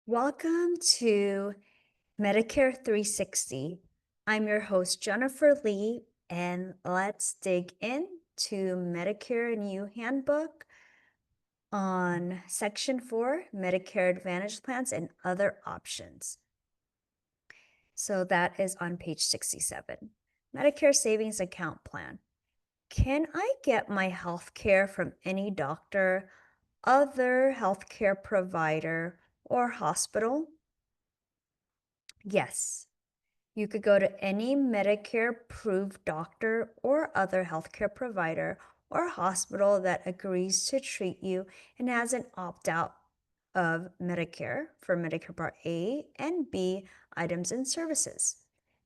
Welcome to Medicare 360. I'm your host, Jennifer Lee, and let's dig into Medicare New Handbook on Section 4, Medicare Advantage Plans and Other Options. So that is on page 67. Medicare Savings Account Plan. Can I get my health care from any doctor, other healthcare provider, or hospital? Yes. You could go to any Medicare-approved doctor or other healthcare provider or hospital that agrees to treat you and has an opt-out of Medicare for Medicare Part A and B items and services.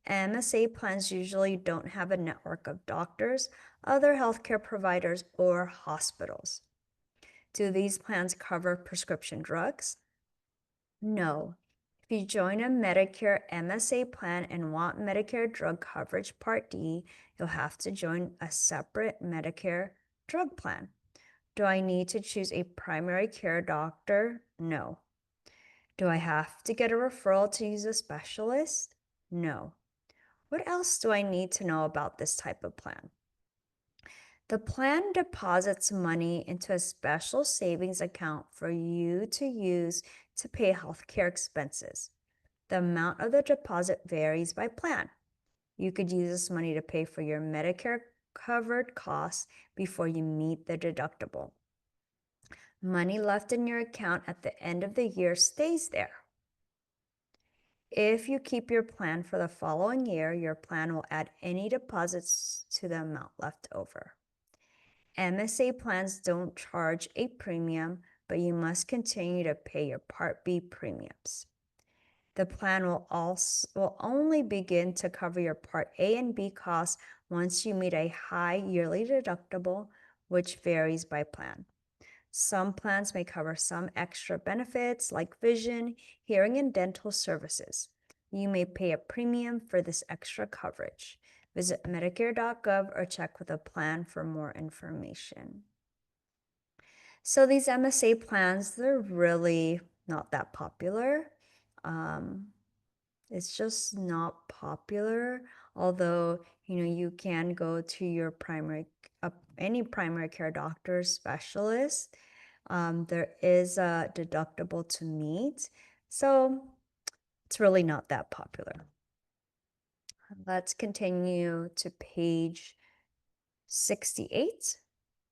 MSA plans usually don't have a network of doctors, other healthcare providers, or hospitals. Do these plans cover prescription drugs? No. If you join a Medicare MSA plan and want Medicare drug coverage Part D, you'll have to join a separate Medicare drug plan. Do I need to choose a primary care doctor? No. Do I have to get a referral to use a specialist? No. What else do I need to know about this type of plan? The plan deposits money into a special savings account for you to use to pay healthcare expenses. The amount of the deposit varies by plan. You could use this money to pay for your Medicare covered costs before you meet the deductible. Money left in your account at the end of the year stays there. If you keep your plan for the following year, your plan will add any deposits to the amount left over. MSA plans don't charge a premium, but you must continue to pay your Part B premiums. The plan will only begin to cover your Part A and B costs once you meet a high yearly deductible, which varies by plan. Some plans may cover some extra benefits like vision, hearing, and dental services. You may pay a premium for this extra coverage. Visit Medicare.gov or check with a plan for more information. So these MSA plans, they're really not that popular. It's just not popular, although, you can go to your any primary care doctor specialist. There is a deductible to meet, so it's really not that popular. Let's continue to page 68,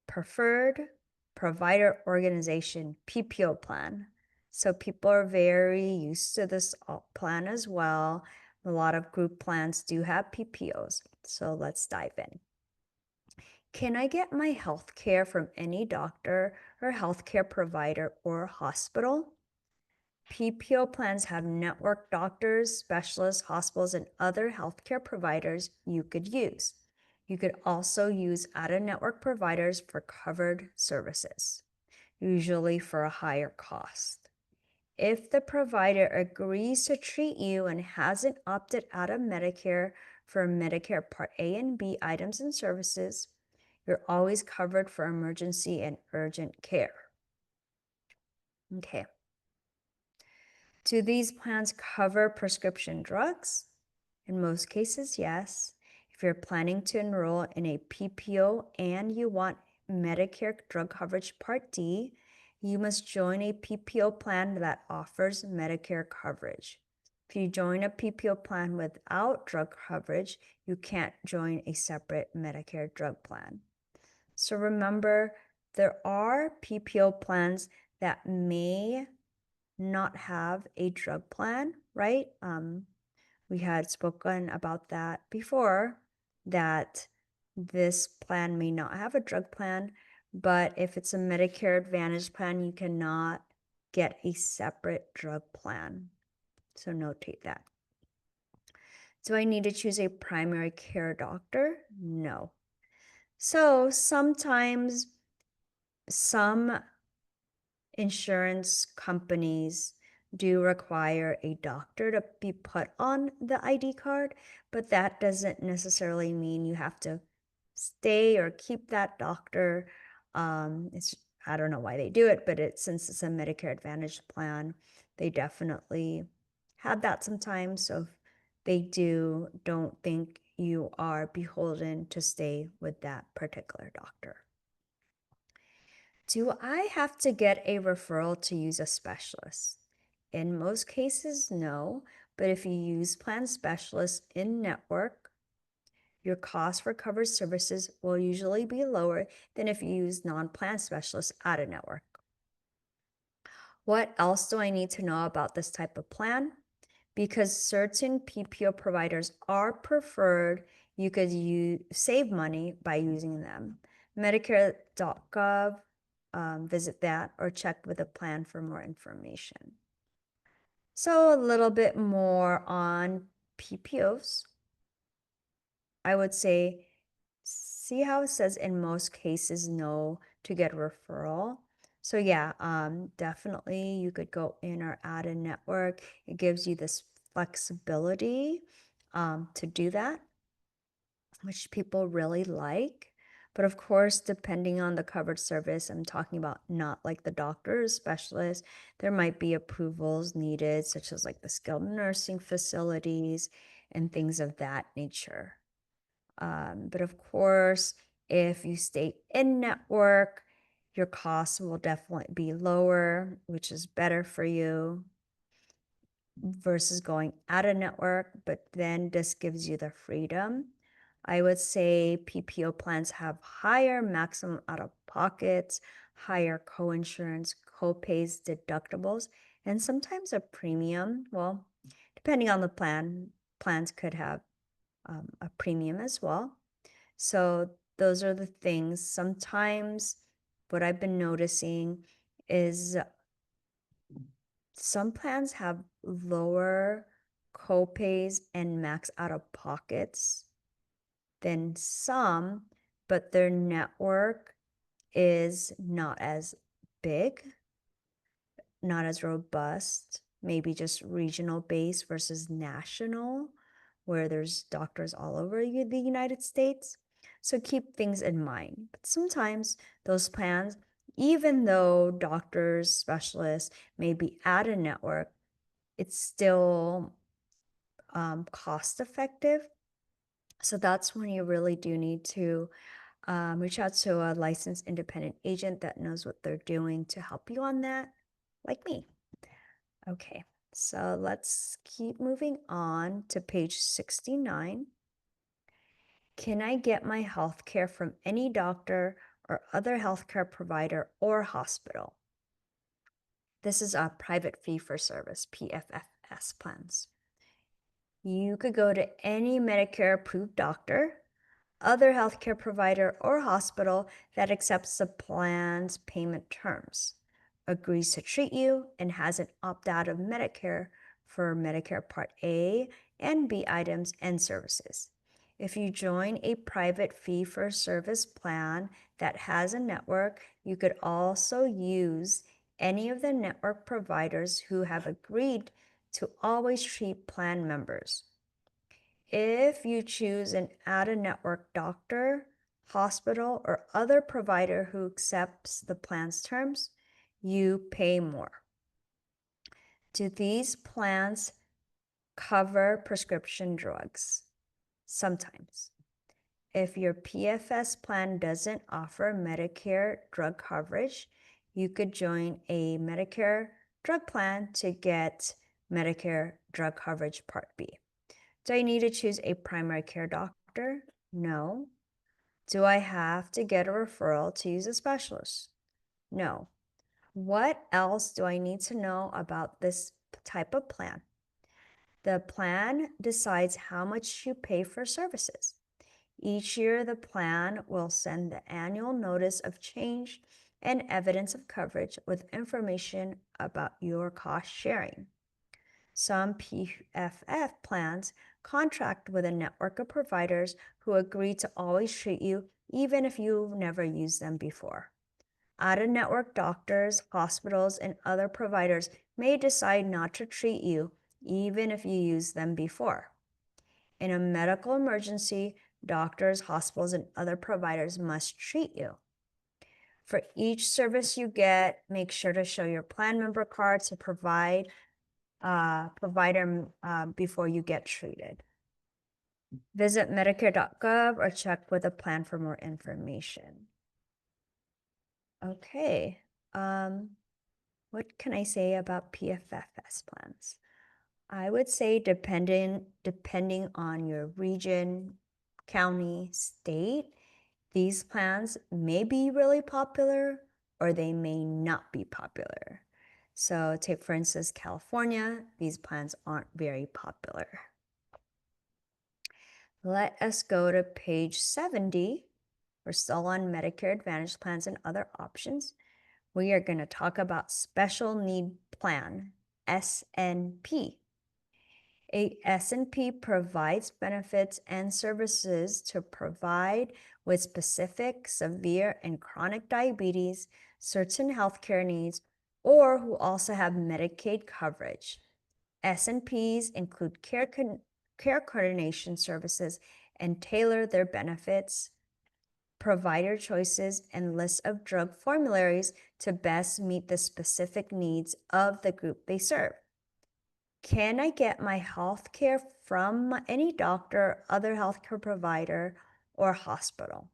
Preferred Provider Organization, PPO plan. So people are very used to this plan as well. A lot of group plans do have PPOs. So let's dive in. Can I get my health care from any doctor or healthcare provider or hospital? PPO plans have network doctors, specialists, hospitals, and other healthcare providers you could use. You could also use out-of-network providers for covered services, usually for a higher cost. If the provider agrees to treat you and hasn't opted out of Medicare for Medicare Part A and B items and services, you're always covered for emergency and urgent care. Okay. Do these plans cover prescription drugs? In most cases, yes. If you're planning to enroll in a PPO and you want Medicare drug coverage Part D, you must join a PPO plan that offers Medicare coverage. If you join a PPO plan without drug coverage, you can't join a separate Medicare drug plan. So remember, there are PPO plans that may not have a drug plan, right? We had spoken about that before, that this plan may not have a drug plan, but if it's a Medicare Advantage plan, you cannot get a separate drug plan. So notate that. Do I need to choose a primary care doctor? No. So sometimes some insurance companies do require a doctor to be put on the ID card, but that doesn't necessarily mean you have to stay or keep that doctor. It's I don't know why they do it, but since it's a Medicare Advantage plan, they definitely have that sometimes. So if they do, don't think you are beholden to stay with that particular doctor. Do I have to get a referral to use a specialist? In most cases, no, but if you use plan specialists in network, your cost for covered services will usually be lower than if you use non-plan specialists out of network. What else do I need to know about this type of plan? Because certain PPO providers are preferred, you could save money by using them. Medicare.gov, visit that or check with a plan for more information. So a little bit more on PPOs. I would say, see how it says in most cases no to get a referral. So yeah, definitely you could go in or out of network. It gives you this flexibility to do that, which people really like. But of course, depending on the covered service, I'm talking about not like the doctor or specialist, there might be approvals needed, such as like the skilled nursing facilities and things of that nature. But of course, if you stay in network, your costs will definitely be lower, which is better for you versus going out of network. But then this gives you the freedom. I would say PPO plans have higher maximum out of pockets, higher coinsurance, copays, deductibles, and sometimes a premium. Well, depending on the plan, plans could have a premium as well. So those are the things. Sometimes what I've been noticing is some plans have lower copays and max out of pockets than some, but their network is not as big, not as robust, maybe just regional based versus national, where there's doctors all over the United States. So keep things in mind. But sometimes those plans, even though doctors, specialists may be at a network, it's still cost effective. So that's when you really do need to reach out to a licensed independent agent that knows what they're doing to help you on that, like me. Okay, so let's keep moving on to page 69. Can I get my health care from any doctor or other healthcare provider or hospital? This is a private fee-for-service, PFFs plans. You could go to any Medicare-approved doctor, other healthcare provider, or hospital that accepts the plan's payment terms, agrees to treat you, and has an opt-out of Medicare for Medicare Part A and B items and services. If you join a private fee-for-service plan that has a network, you could also use any of the network providers who have agreed to always treat plan members. If you choose an out-of-network doctor, hospital, or other provider who accepts the plan's terms, you pay more. Do these plans cover prescription drugs? Sometimes. If your PFS plan doesn't offer Medicare drug coverage, you could join a Medicare drug plan to get Medicare drug coverage Part B. Do I need to choose a primary care doctor? No. Do I have to get a referral to use a specialist? No. What else do I need to know about this type of plan? The plan decides how much you pay for services. Each year, the plan will send the annual notice of change and evidence of coverage with information about your cost sharing. Some PFF plans contract with a network of providers who agree to always treat you even if you've never used them before. Out-of-network doctors, hospitals, and other providers may decide not to treat you even if you used them before. In a medical emergency, doctors, hospitals, and other providers must treat you. For each service you get, make sure to show your plan member card to provider before you get treated. Visit Medicare.gov or check with a plan for more information. Okay, what can I say about PFFs plans? I would say depending on your region, county, state, these plans may be really popular or they may not be popular. So take, for instance, California, these plans aren't very popular. Let us go to page 70. We're still on Medicare Advantage plans and other options. We are going to talk about Special Need Plan, SNP. A SNP provides benefits and services to provide with specific, severe, and chronic diabetes, certain healthcare needs, or who also have Medicaid coverage. SNPs include care coordination services and tailor their benefits, provider choices, and lists of drug formularies to best meet the specific needs of the group they serve. Can I get my health care from any doctor, other healthcare provider, or hospital?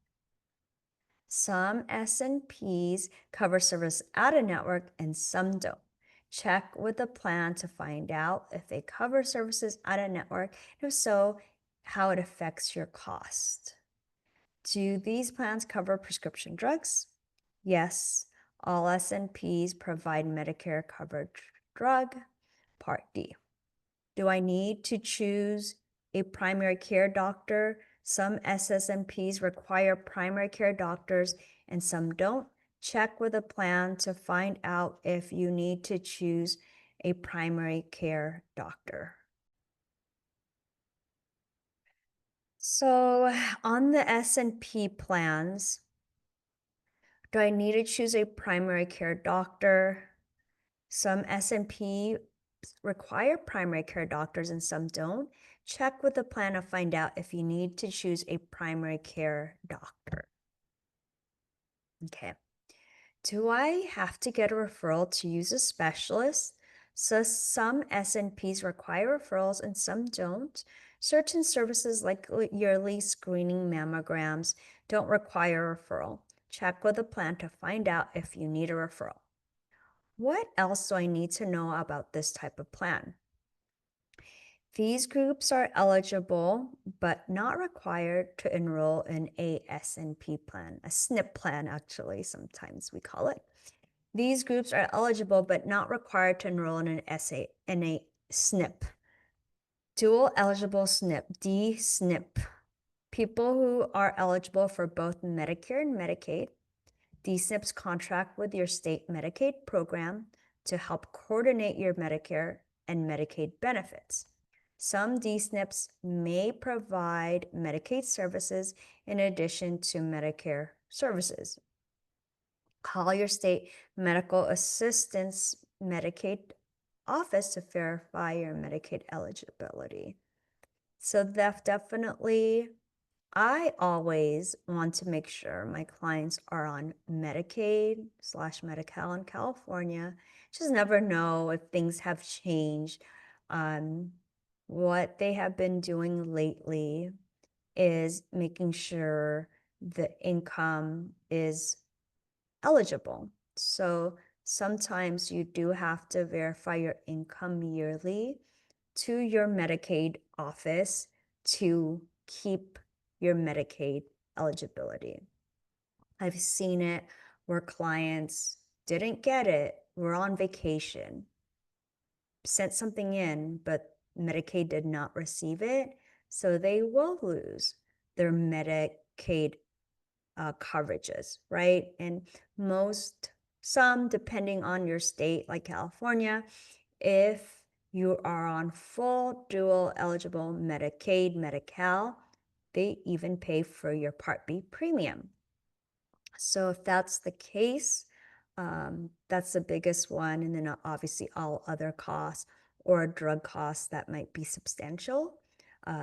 Some SNPs cover service out of network and some don't. Check with the plan to find out if they cover services out of network, and if so, how it affects your cost. Do these plans cover prescription drugs? Yes, all SNPs provide Medicare covered drug, Part D. Do I need to choose a primary care doctor? Some SSMPs require primary care doctors and some don't. Check with a plan to find out if you need to choose a primary care doctor. So on the SNP plans, do I need to choose a primary care doctor? Some SNP require primary care doctors and some don't. Check with the plan to find out if you need to choose a primary care doctor. Okay. Do I have to get a referral to use a specialist? So some SNPs require referrals and some don't. Certain services like yearly screening mammograms don't require a referral. Check with the plan to find out if you need a referral. What else do I need to know about this type of plan? These groups are eligible but not required to enroll in a SNP plan, a SNP plan actually, sometimes we call it. These groups are eligible but not required to enroll in a SNP. Dual eligible SNP, D-SNP. People who are eligible for both Medicare and Medicaid. D-SNPs contract with your state Medicaid program to help coordinate your Medicare and Medicaid benefits. Some D-SNPs may provide Medicaid services in addition to Medicare services. Call your state medical assistance Medicaid office to verify your Medicaid eligibility. So definitely, I always want to make sure my clients are on Medicaid/Medi-Cal in California. Just never know if things have changed. What they have been doing lately is making sure the income is eligible. So sometimes you do have to verify your income yearly to your Medicaid office to keep your Medicaid eligibility. I've seen it where clients didn't get it, were on vacation, sent something in, but Medicaid did not receive it, so they will lose their Medicaid coverages, right? And some, depending on your state, like California, if you are on full dual eligible Medicaid, Medi-Cal, they even pay for your Part B premium. So if that's the case, that's the biggest one. And then obviously all other costs or drug costs that might be substantial.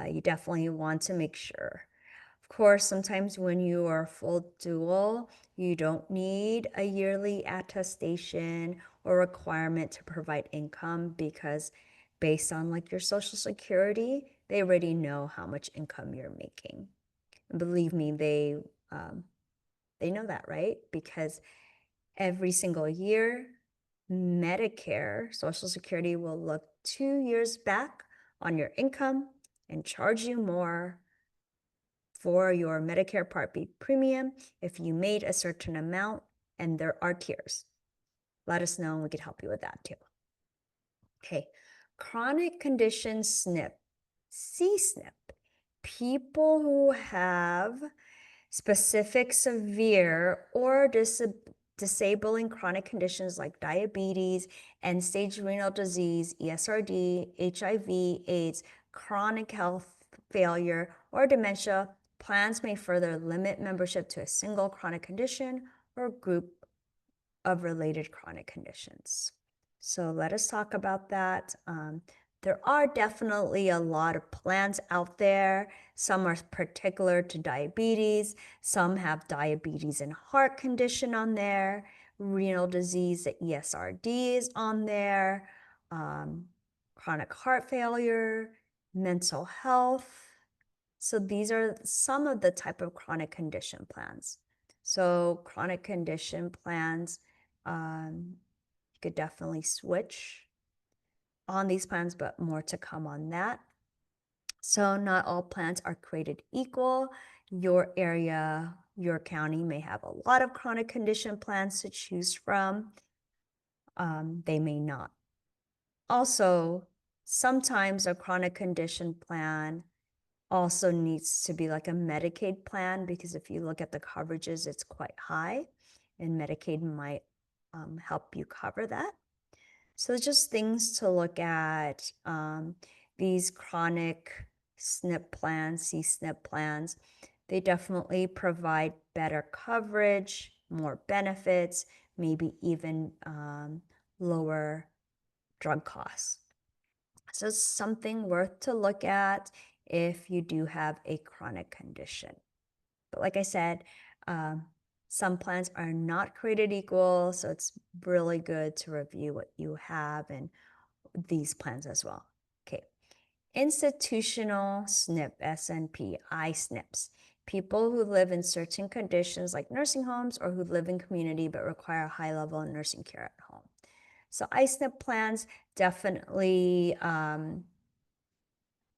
You definitely want to make sure. Of course, sometimes when you are full dual, you don't need a yearly attestation or requirement to provide income because based on like your social security, they already know how much income you're making. And believe me, they know that, right? Because every single year, Medicare, Social Security will look 2 years back on your income and charge you more for your Medicare Part B premium if you made a certain amount, and there are tiers. Let us know and we could help you with that too. Okay, chronic condition SNP, C-SNP, people who have specific severe or disabling chronic conditions like diabetes, end-stage renal disease, ESRD, HIV, AIDS, chronic health failure, or dementia. Plans may further limit membership to a single chronic condition or group of related chronic conditions. So let us talk about that. There are definitely a lot of plans out there. Some are particular to diabetes. Some have diabetes and heart condition on there. Renal disease, the ESRD is on there. Chronic heart failure, mental health. So these are some of the type of chronic condition plans. So chronic condition plans, you could definitely switch on these plans, but more to come on that. So not all plans are created equal. Your area, your county may have a lot of chronic condition plans to choose from. They may not. Also, sometimes a chronic condition plan also needs to be like a Medicaid plan, because if you look at the coverages, it's quite high, and Medicaid might help you cover that. So just things to look at. These chronic SNP plans, C-SNP plans, they definitely provide better coverage, more benefits, maybe even lower drug costs. So it's something worth to look at if you do have a chronic condition. But like I said, some plans are not created equal, so it's really good to review what you have and these plans as well. Okay, institutional SNP, SNP, I-SNPs. People who live in certain conditions like nursing homes or who live in community but require a high level of nursing care at home. So I-SNP plans definitely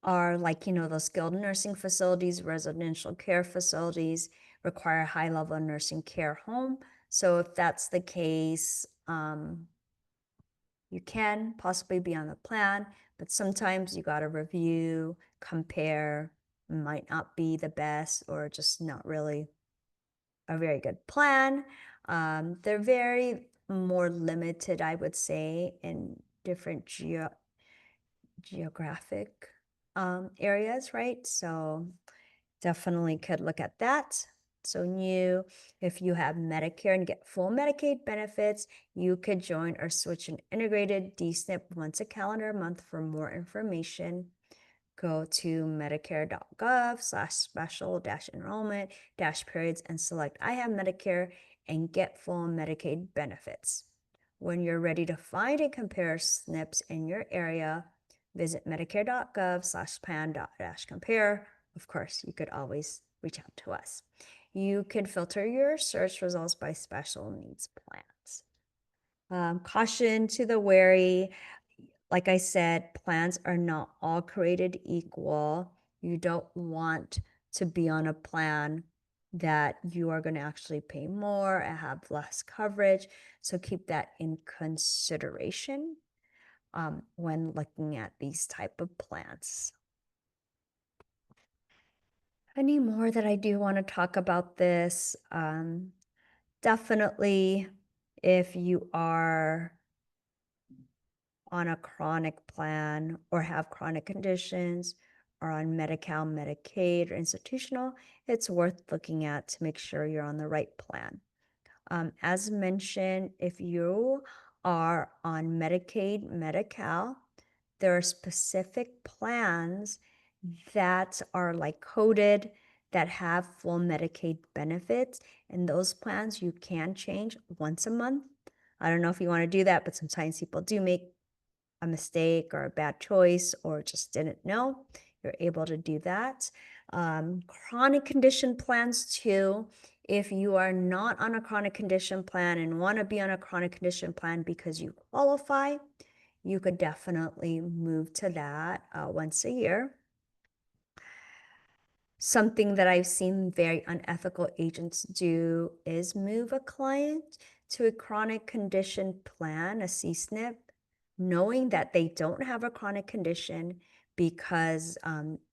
are like, those skilled nursing facilities, residential care facilities require high level nursing care home. So if that's the case, you can possibly be on the plan, but sometimes you got to review, compare, might not be the best or just not really a very good plan. They're very more limited, I would say, in different geographic areas, right? So definitely could look at that. So if you have Medicare and get full Medicaid benefits, you could join or switch an integrated D-SNP once a calendar month. For more information, go to medicare.gov/special-enrollment-periods and select I have Medicare and get full Medicaid benefits. When you're ready to find and compare SNPs in your area, visit medicare.gov/plan-compare. Of course, you could always reach out to us. You can filter your search results by special needs plans. Caution to the wary. Like I said, plans are not all created equal. You don't want to be on a plan that you are going to actually pay more and have less coverage. So keep that in consideration when looking at these type of plans. Any more that I do want to talk about this? Definitely, if you are on a chronic plan or have chronic conditions or on Medi-Cal, Medicaid, or institutional, it's worth looking at to make sure you're on the right plan. As mentioned, if you are on Medicaid, Medi-Cal, there are specific plans that are like coded that have full Medicaid benefits, and those plans you can change once a month. I don't know if you want to do that, but sometimes people do make a mistake or a bad choice or just didn't know. You're able to do that. Chronic condition plans too. If you are not on a chronic condition plan and want to be on a chronic condition plan because you qualify, you could definitely move to that once a year. Something that I've seen very unethical agents do is move a client to a chronic condition plan, a CSNP, knowing that they don't have a chronic condition because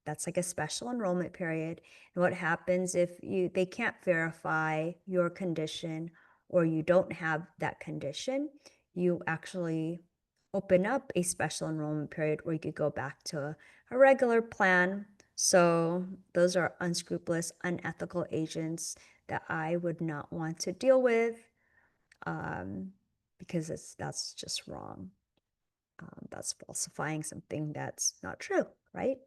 that's like a special enrollment period. And what happens if they can't verify your condition or you don't have that condition, you actually open up a special enrollment period where you could go back to a regular plan. So those are unscrupulous, unethical agents that I would not want to deal with because that's just wrong. That's falsifying something that's not true, right?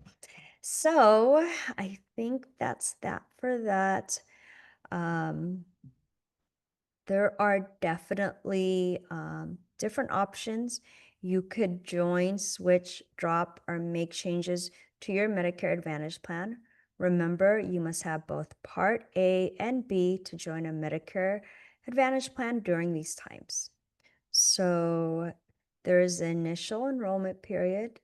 So I think that's that for that. There are definitely different options. You could join, switch, drop, or make changes to your Medicare Advantage plan. Remember, you must have both Part A and B to join a Medicare Advantage plan during these times. So there's the initial enrollment period,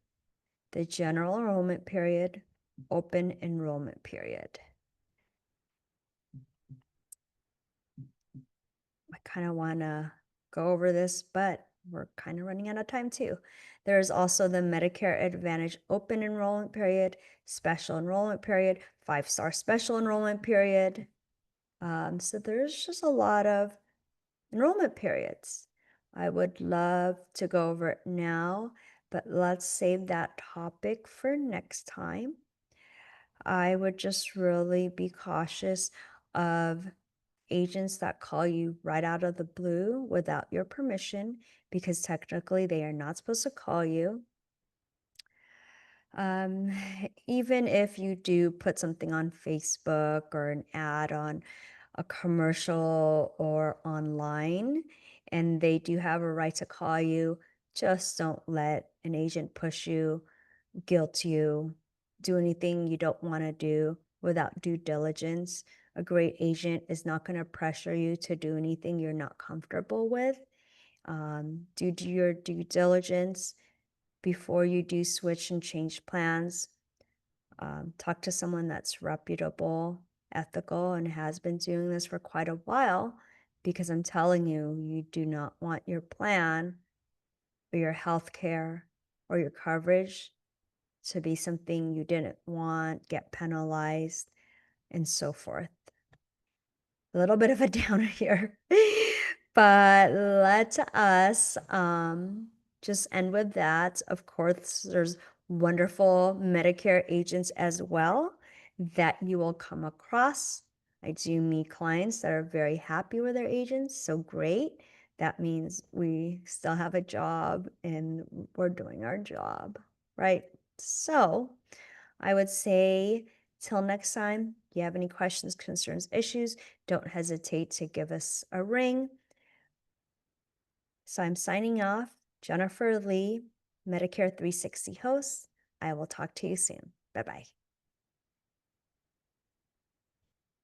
the general enrollment period, open enrollment period. I kind of want to go over this, but we're kind of running out of time too. There's also the Medicare Advantage open enrollment period, special enrollment period, 5-star special enrollment period. So there's just a lot of enrollment periods. I would love to go over it now, but let's save that topic for next time. I would just really be cautious of agents that call you right out of the blue without your permission because technically they are not supposed to call you. Um, Even if you do put something on Facebook or an ad on a commercial or online and they do have a right to call you, just don't let an agent push you, guilt you, do anything you don't want to do without due diligence. A great agent is not going to pressure you to do anything you're not comfortable with. Do your due diligence before you do switch and change plans. Talk to someone that's reputable, ethical, and has been doing this for quite a while because I'm telling you, you do not want your plan or your health care or your coverage to be something you didn't want, get penalized, and so forth. A little bit of a downer here, but let us just end with that. Of course, there's wonderful Medicare agents as well that you will come across. I do meet clients that are very happy with their agents, so great. That means we still have a job and we're doing our job, right? So I would say till next time, if you have any questions, concerns, issues, don't hesitate to give us a ring. So I'm signing off. Jennifer Lee, Medicare 360 host. I will talk to you soon. Bye-bye.